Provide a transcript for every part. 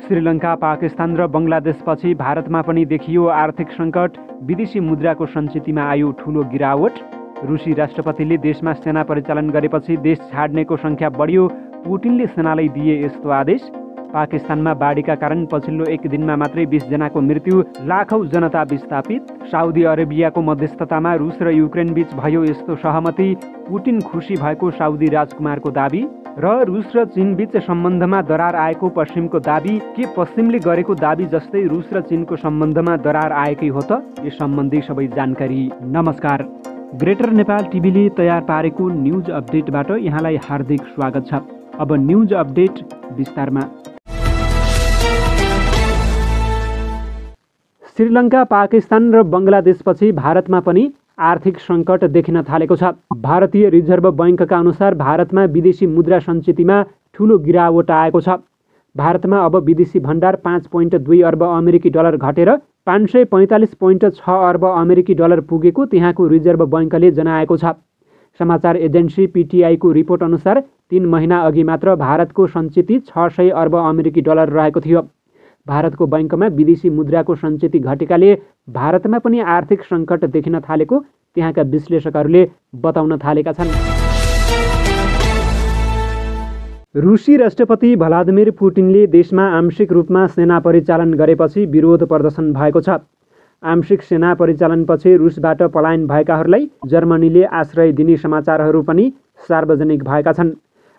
श्रीलङ्का, पाकिस्तान र बङ्गलादेशपछि भारतमा पनि देखियो आर्थिक सङ्कट। विदेशी मुद्राको सञ्चितमा आयो ठूलो गिरावट। रुसी राष्ट्रपतिले देशमा सेना परिचालन गरेपछि देश छाड्नेको सङ्ख्या बढ्यो। पुटिनले सेनालाई दिए यस्तो आदेश। पाकिस्तानमा बाढीका कारण पछिल्लो एक दिनमा मात्रै 20 जनाको मृत्यु, लाखौं जनता विस्थापित। साउदी अरेबियाको मध्यस्थतामा रुस र युक्रेन बीच भयो यस्तो सहमति। पुटिन खुसी भएको साउदी राजकुमारको दाबी। र रुस र चीन बीच सम्बन्धमा दरार आएको पश्चिमको दाबी। के पश्चिमले गरेको दाबी जस्तै रुस र चीनको सम्बन्धमा दरार आएकै हो त? यस सम्बन्धी सबै जानकारी। नमस्कार। ग्रेटर नेपाल टिभीले तयार पारेको न्युज अपडेटबाट यहाँलाई हार्दिक स्वागत छ। अब न्युज अपडेट विस्तारमा। श्रीलङ्का, पाकिस्तान र बङ्गलादेशपछि भारतमा पनि आर्थिक सङ्कट देखिन थालेको छ। भारतीय रिजर्भ बैङ्कका अनुसार भारतमा विदेशी मुद्रा सञ्चितमा ठूलो गिरावट आएको छ। भारतमा अब विदेशी भण्डार 5.2 अर्ब अमेरिकी डलर घटेर 545.6 अर्ब अमेरिकी डलर पुगेको त्यहाँको रिजर्भ बैङ्कले जनाएको छ। समाचार एजेन्सी पिटिआईको रिपोर्ट अनुसार 3 महिना अघि मात्र भारतको सञ्चित 600 अर्ब अमेरिकी डलर रहेको थियो। भारतको बैङ्कमा विदेशी मुद्राको सञ्चित घटेकाले भारतमा पनि आर्थिक सङ्कट देखिन थालेको त्यहाँका विश्लेषकहरूले बताउन थालेका छन्। रुसी राष्ट्रपति भ्लादिमिर पुटिनले देशमा आंशिक रूपमा सेना परिचालन गरेपछि विरोध प्रदर्शन भएको छ। आंशिक सेना परिचालनपछि रुसबाट पलायन भएकाहरूलाई जर्मनीले आश्रय दिने समाचारहरू पनि सार्वजनिक भएका छन्।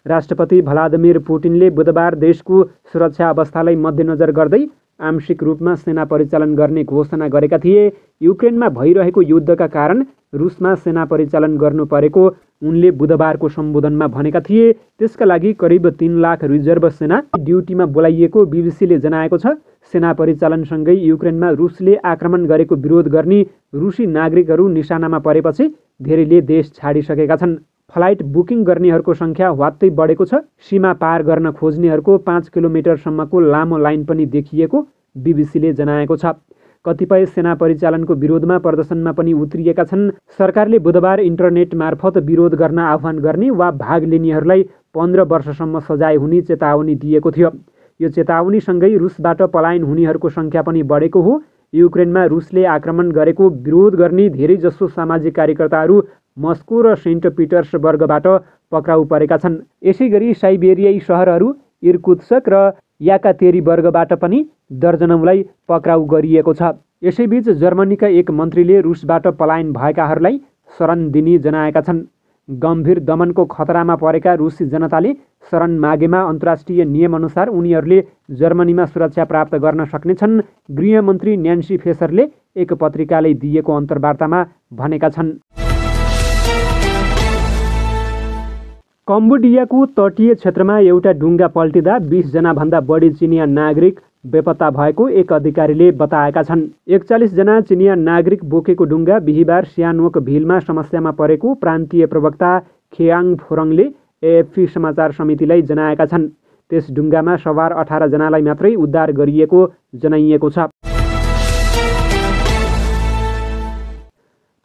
राष्ट्रपति भ्लादिमिर पुटिनले बुधबार देशको सुरक्षा अवस्थालाई मध्यनजर गर्दै आंशिक रूपमा सेना परिचालन गर्ने घोषणा गरेका थिए। युक्रेनमा भइरहेको युद्धका कारण रुसमा सेना परिचालन गर्नु परेको उनले बुधबारको सम्बोधनमा भनेका थिए। त्यसका लागि करिब 3 लाख रिजर्भ सेना ड्युटीमा बोलाइएको बिबिसीले जनाएको छ। सेना परिचालनसँगै युक्रेनमा रुसले आक्रमण गरेको विरोध गर्ने रुसी नागरिकहरू निशानामा परेपछि धेरैले देश छाडिसकेका छन्। फ्लाइट बुकिङ गर्नेहरूको सङ्ख्या ह्वात्तै बढेको छ। सीमा पार गर्न खोज्नेहरूको 5 किलोमिटरसम्मको लामो लाइन पनि देखिएको बिबिसीले जनाएको छ। कतिपय सेना परिचालनको विरोधमा प्रदर्शनमा पनि उत्रिएका छन्। सरकारले बुधबार इन्टरनेट मार्फत विरोध गर्न आह्वान गर्ने वा भाग लिनेहरूलाई 15 वर्षसम्म सजाय हुने चेतावनी दिएको थियो। यो चेतावनीसँगै रुसबाट पलायन हुनेहरूको सङ्ख्या पनि बढेको हो। युक्रेनमा रुसले आक्रमण गरेको विरोध गर्ने धेरैजसो सामाजिक कार्यकर्ताहरू मस्को र सेन्ट पिटर्सबर्गबाट पक्राउ परेका छन्। यसैगरी साइबेरियाई सहरहरू इर्कुत्स्क र याकातेरिबर्गबाट पनि दर्जनौँलाई पक्राउ गरिएको छ। यसैबीच जर्मनीका एक मन्त्रीले रुसबाट पलायन भएकाहरूलाई शरण दिने जनाएका छन्। गम्भीर दमनको खतरामा परेका रुसी जनताले शरण मागेमा अन्तर्राष्ट्रिय नियमअनुसार उनीहरूले जर्मनीमा सुरक्षा प्राप्त गर्न सक्नेछन्। गृहमन्त्री न्यान्सी फेसरले एक पत्रिकालाई दिएको अन्तर्वार्तामा भनेका छन्। कम्बोडियाको तटीय क्षेत्रमा एउटा डुङ्गा पल्टिँदा 20 जनाभन्दा बढी चिनिया नागरिक बेपत्ता भएको एक अधिकारीले बताएका छन्। 41 जना चिनिया नागरिक बोकेको डुङ्गा बिहिबार सियानोक भिलमा समस्यामा परेको प्रान्तीय प्रवक्ता खेयाङ फोरङले एएफपी समाचार समितिलाई जनाएका छन्। त्यस डुङ्गामा सवार 18 जनालाई मात्रै उद्धार गरिएको जनाइएको छ।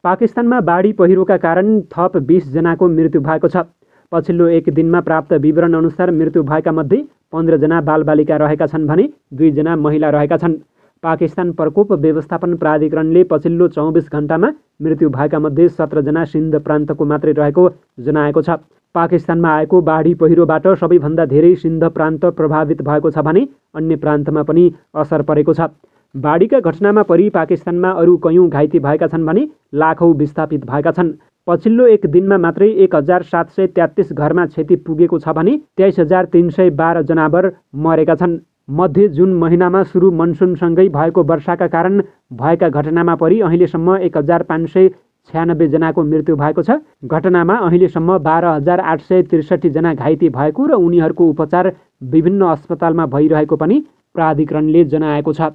पाकिस्तानमा बाढी पहिरोका कारण थप 20 जनाको मृत्यु भएको छ। पछिल्लो एक दिनमा प्राप्त विवरण अनुसार मृत्यु भएका मध्ये 15 जना बालबालिका रहेका छन् भने 2 जना महिला रहेका छन्। पाकिस्तान प्रकोप व्यवस्थापन प्राधिकरणले पछिल्लो 24 घण्टामा मृत्यु भएका मध्ये 17 जना सिन्ध प्रान्तको मात्रै रहेको जनाएको छ। पाकिस्तानमा आएको बाढी पहिरोबाट सबैभन्दा धेरै सिन्ध प्रान्त प्रभावित भएको छ भने अन्य प्रान्तमा पनि असर परेको छ। बाढीका घटनामा परि पाकिस्तानमा अरू कयौँ घाइते भएका छन् भने लाखौँ विस्थापित भएका छन्। पछिल्लो एक दिनमा मात्रै 1733 घरमा क्षति पुगेको छ भने 23312 जनावर मरेका छन्। मध्य जुन महिनामा सुरु मनसुनसँगै भएको वर्षाका कारण भएका घटनामा परि अहिलेसम्म 1596 जनाको मृत्यु भएको छ। घटनामा अहिलेसम्म 12863 जना घाइते भएको र उनीहरूको उपचार विभिन्न अस्पतालमा भइरहेको पनि प्राधिकरणले जनाएको छ।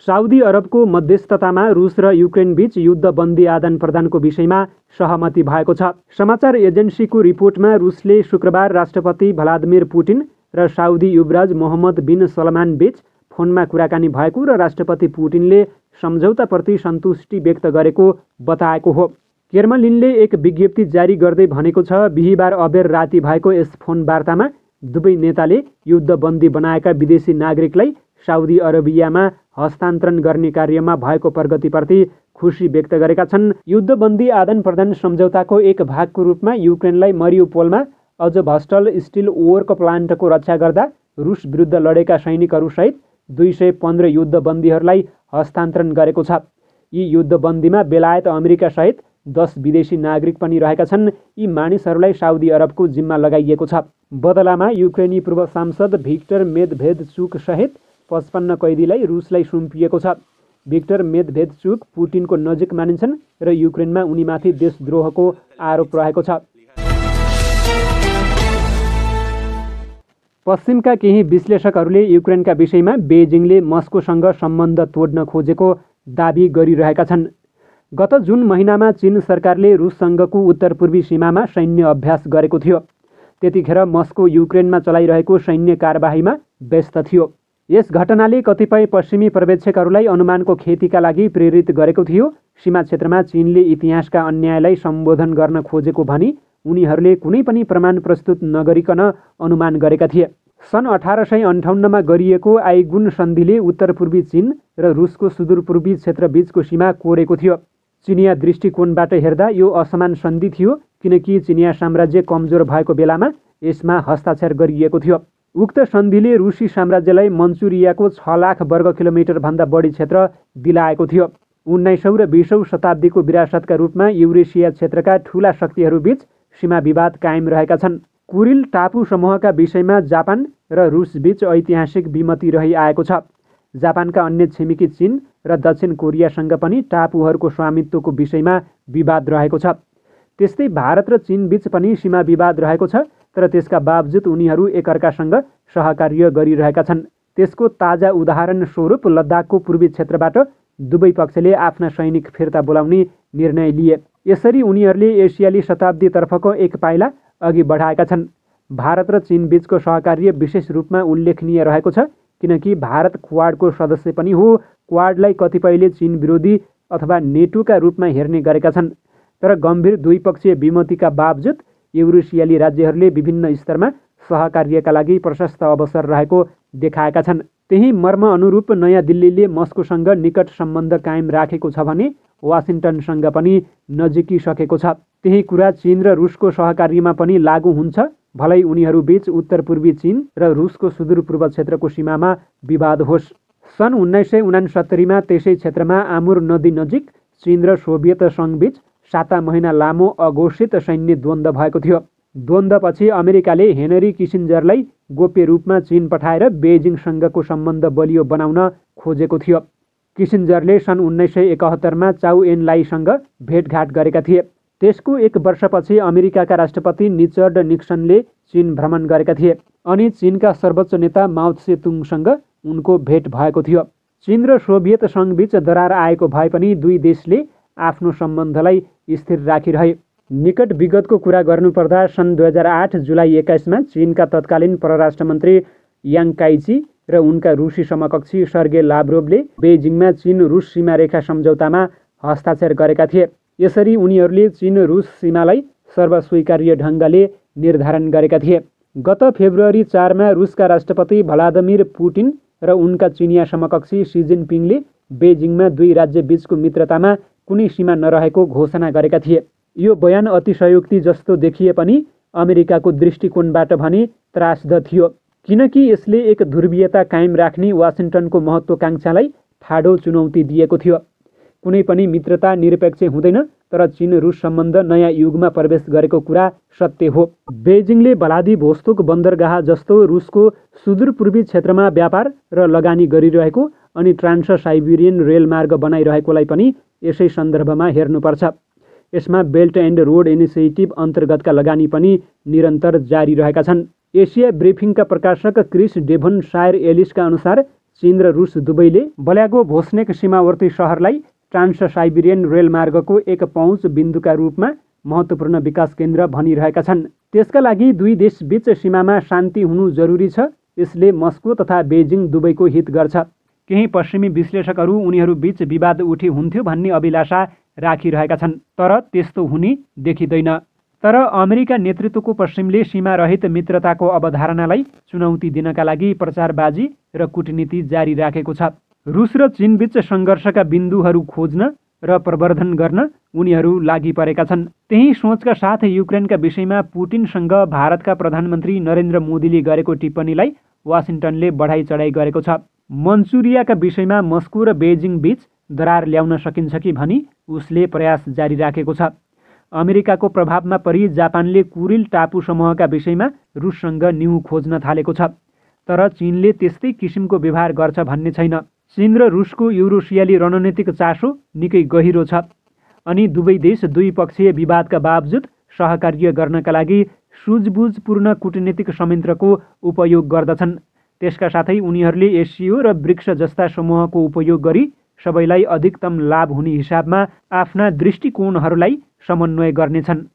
साउदी अरबको मध्यस्थतामा रुस र युक्रेन बीच युद्धबन्दी आदान प्रदानको विषयमा सहमति भएको छ। समाचार एजेन्सीको रिपोर्टमा रुसले शुक्रबार राष्ट्रपति भ्लादिमिर पुटिन र साउदी युवराज मोहम्मद बिन सलमान बीच फोनमा कुराकानी भएको र राष्ट्रपति पुटिनले सम्झौताप्रति सन्तुष्टि व्यक्त गरेको बताएको हो। क्रेमलिनले एक विज्ञप्ति जारी गर्दै भनेको छ, बिहिबार अबेर राति भएको यस फोन वार्तामा दुवै नेताले युद्धबन्दी बनाएका विदेशी नागरिकलाई साउदी अरबियामा हस्तान्तरण गर्ने कार्यमा भएको प्रगतिप्रति खुसी व्यक्त गरेका छन्। युद्धबन्दी आदान प्रदान सम्झौताको एक भागको रूपमा युक्रेनलाई मरिउपोलमा अजभस्टल स्टिल ओरको प्लान्टको रक्षा गर्दा रुस विरुद्ध लडेका सैनिकहरूसहित 215 युद्धबन्दीहरूलाई हस्तान्तरण गरेको छ। यी युद्धबन्दीमा बेलायत अमेरिका सहित 10 विदेशी नागरिक पनि रहेका छन्। यी मानिसहरूलाई साउदी अरबको जिम्मा लगाइएको छ। बदलामा युक्रेनी पूर्व सांसद भिक्टर मेदभेदचुक सहित 55 कैदीलाई रुसलाई सुम्पिएको छ। भिक्टर मेदभेदचुक पुटिनको नजिक मानिन्छन् र युक्रेनमा उनीमाथि देशद्रोहको आरोप रहेको छ। पश्चिमका केही विश्लेषकहरूले युक्रेनका विषयमा बेजिङले मस्कोसँग सम्बन्ध तोड्न खोजेको दाबी गरिरहेका छन्। गत जुन महिनामा चीन सरकारले रुससँगको उत्तरपूर्वी सीमामा सैन्य अभ्यास गरेको थियो। त्यतिखेर मस्को युक्रेनमा चलाइरहेको सैन्य कारबाहीमा व्यस्त थियो। यस घटनाले कतिपय पश्चिमी पर्यवेक्षकहरूलाई अनुमानको खेतीका लागि प्रेरित गरेको थियो। सीमा क्षेत्रमा चीनले इतिहासका अन्यायलाई सम्बोधन गर्न खोजेको भनी उनीहरूले कुनै पनि प्रमाण प्रस्तुत नगरिकन अनुमान गरेका थिए। सन् 1858मा गरिएको आइगुन सन्धिले उत्तरपूर्वी चीन र रुसको सुदूरपूर्वी क्षेत्रबीचको सीमा कोरेको थियो। चिनिया दृष्टिकोणबाट हेर्दा यो असमान सन्धि थियो, किनकि चिनिया साम्राज्य कमजोर भएको बेलामा यसमा हस्ताक्षर गरिएको थियो। उक्त सन्धिले रुसी साम्राज्यलाई मन्चुरियाको 6 लाख वर्ग किलोमिटरभन्दा बढी क्षेत्र दिलाएको थियो। 19औं र 20औं शताब्दीको विरासतका रूपमा युरेसिया क्षेत्रका ठूला शक्तिहरूबीच सीमा विवाद कायम रहेका छन्। कुरिल टापु समूहका विषयमा जापान र रुसबीच ऐतिहासिक विमति रहिआएको छ। जापानका अन्य छिमेकी चीन र दक्षिण कोरियासँग पनि टापुहरूको स्वामित्वको विषयमा विवाद रहेको छ। त्यस्तै भारत र चीनबीच पनि सीमा विवाद रहेको छ, तर त्यसका बावजुद उनीहरू एकअर्कासँग सहकार्य गरिरहेका छन्। त्यसको ताजा उदाहरण स्वरूप लद्दाखको पूर्वी क्षेत्रबाट दुवै पक्षले आफ्ना सैनिक फिर्ता बोलाउने निर्णय लिए। यसरी उनीहरूले एसियाली शताब्दीतर्फको एक पाइला अघि बढाएका छन्। भारत र चीनबीचको सहकार्य विशेष रूपमा उल्लेखनीय रहेको छ, किनकि भारत क्वाडको सदस्य पनि हो। क्वाडलाई कतिपयले चीन विरोधी अथवा नेटोका रूपमा हेर्ने गरेका छन्, तर गम्भीर द्विपक्षीय विमतिका बावजुद युरेसियाली राज्यहरूले विभिन्न स्तरमा सहकार्यका लागि प्रशस्त अवसर रहेको देखाएका छन्। त्यही मर्म अनुरूप नयाँ दिल्लीले मस्कोसँग निकट सम्बन्ध कायम राखेको छ भने वासिङ्टनसँग पनि नजिकिसकेको छ। त्यही कुरा चीन र रुसको सहकार्यमा पनि लागू हुन्छ, भलै उनीहरूबीच उत्तरपूर्वी चीन र रुसको सुदूरपूर्व क्षेत्रको सीमामा विवाद होस्। सन् 1969मा त्यसै क्षेत्रमा आमुर नदी नजिक चीन र सोभियत सङ्घबीच 7 महिना लामो अघोषित सैन्य द्वन्द्व भएको थियो। द्वन्द्वपछि अमेरिकाले हेनरी किसिन्जरलाई गोप्य रूपमा चीन पठाएर बेजिङसँगको सम्बन्ध बलियो बनाउन खोजेको थियो। किसिन्जरले सन् 1971मा चाउ एन लाईसँग भेटघाट गरेका थिए। त्यसको एक वर्षपछि अमेरिकाका राष्ट्रपति रिचर्ड निक्सनले चीन भ्रमण गरेका थिए अनि चीनका सर्वोच्च नेता माओ त्से-तुङसँग उनको भेट भएको थियो। चीन र सोभियत सङ्घबीच दरार आएको भए पनि दुई देशले आफ्नो सम्बन्धलाई स्थिर राखिरहे। निकट विगतको कुरा गर्नुपर्दा सन् 2008 जुलाई 21मा चीनका तत्कालीन परराष्ट्र मन्त्री याङ काइची र उनका रुसी समकक्षी सर्गे लाभ्रोभले बेजिङमा चीन रुस सीमा रेखा सम्झौतामा हस्ताक्षर गरेका थिए। यसरी उनीहरूले चीन रुस सीमालाई सर्वस्वीकार्य ढङ्गले निर्धारण गरेका थिए। गत फेब्रुअरी 4मा रुसका राष्ट्रपति भ्लादिमिर पुटिन र उनका चिनिया समकक्षी सी जिनपिङले बेजिङमा दुई राज्य बीचको मित्रतामा कुनै सीमा नरहेको घोषणा गरेका थिए। यो बयान अतिशयोक्ति जस्तो देखिए पनि अमेरिकाको दृष्टिकोणबाट भने त्रासद थियो, किनकि यसले एक ध्रुवीयता कायम राख्ने वासिङ्टनको महत्त्वाकांक्षालाई ठाडो चुनौती दिएको थियो। कुनै पनि मित्रता निरपेक्ष हुँदैन, तर चीन रुस सम्बन्ध नयाँ युगमा प्रवेश गरेको कुरा सत्य हो। बेजिङले भ्लादिभोस्तोक बन्दरगाह जस्तो रुसको सुदूरपूर्वी क्षेत्रमा व्यापार र लगानी गरिरहेको अनि ट्रान्स साइबेरियन रेलमार्ग बनाइरहेकोलाई पनि यसै सन्दर्भमा हेर्नुपर्छ। यसमा बेल्ट एन्ड रोड इनिसिएटिभ अन्तर्गतका लगानी पनि निरन्तर जारी रहेका छन्। एसिया ब्रिफिङका प्रकाशक क्रिस डेभन सायर एलिसका अनुसार चीन र रुस दुवैले ब्ल्यागो भोस्नेक सीमावर्ती सहरलाई ट्रान्स साइबेरियन रेलमार्गको एक पहुँच बिन्दुका रूपमा महत्त्वपूर्ण विकास केन्द्र भनिरहेका छन्। त्यसका लागि दुई देशबीच सीमामा शान्ति हुनु जरुरी छ। यसले मस्को तथा बेजिङ दुवैको हित गर्छ। केही पश्चिमी विश्लेषकहरू उनीहरूबीच विवाद उठे हुन्थ्यो भन्ने अभिलाषा राखिरहेका छन्, तर त्यस्तो हुने देखिँदैन। तर अमेरिका नेतृत्वको पश्चिमले सीमारहित मित्रताको अवधारणालाई चुनौती दिनका लागि प्रचारबाजी र कूटनीति जारी राखेको छ। रुस र चीनबीच सङ्घर्षका बिन्दुहरू खोज्न र प्रवर्धन गर्न उनीहरू लागि परेका छन्। त्यही सोचका साथ युक्रेनका विषयमा पुटिनसँग भारतका प्रधानमन्त्री नरेन्द्र मोदीले गरेको टिप्पणीलाई वासिङ्टनले बढाइ चढाइ गरेको छ। मन्चुरियाका विषयमा मस्को र बेजिङ बीच दरार ल्याउन सकिन्छ कि भनी उसले प्रयास जारी राखेको छ। अमेरिकाको प्रभावमा परि जापानले कुरिल टापु समूहका विषयमा रुससँग न्यु खोज्न थालेको छ। तर चीनले त्यस्तै किसिमको व्यवहार गर्छ भन्ने छैन। चीन र रुसको युरोसियाली रणनीतिक चासो निकै गहिरो छ अनि दुवै देश द्विपक्षीय विवादका बावजुद सहकार्य गर्नका लागि सुझबुझपूर्ण कूटनीतिक संयन्त्रको उपयोग गर्दछन्। त्यसका साथै उनीहरूले एसियो र ब्रिक्स जस्ता समूहको उपयोग गरी सबैलाई अधिकतम लाभ हुने हिसाबमा आफ्ना दृष्टिकोणहरूलाई समन्वय गर्नेछन्।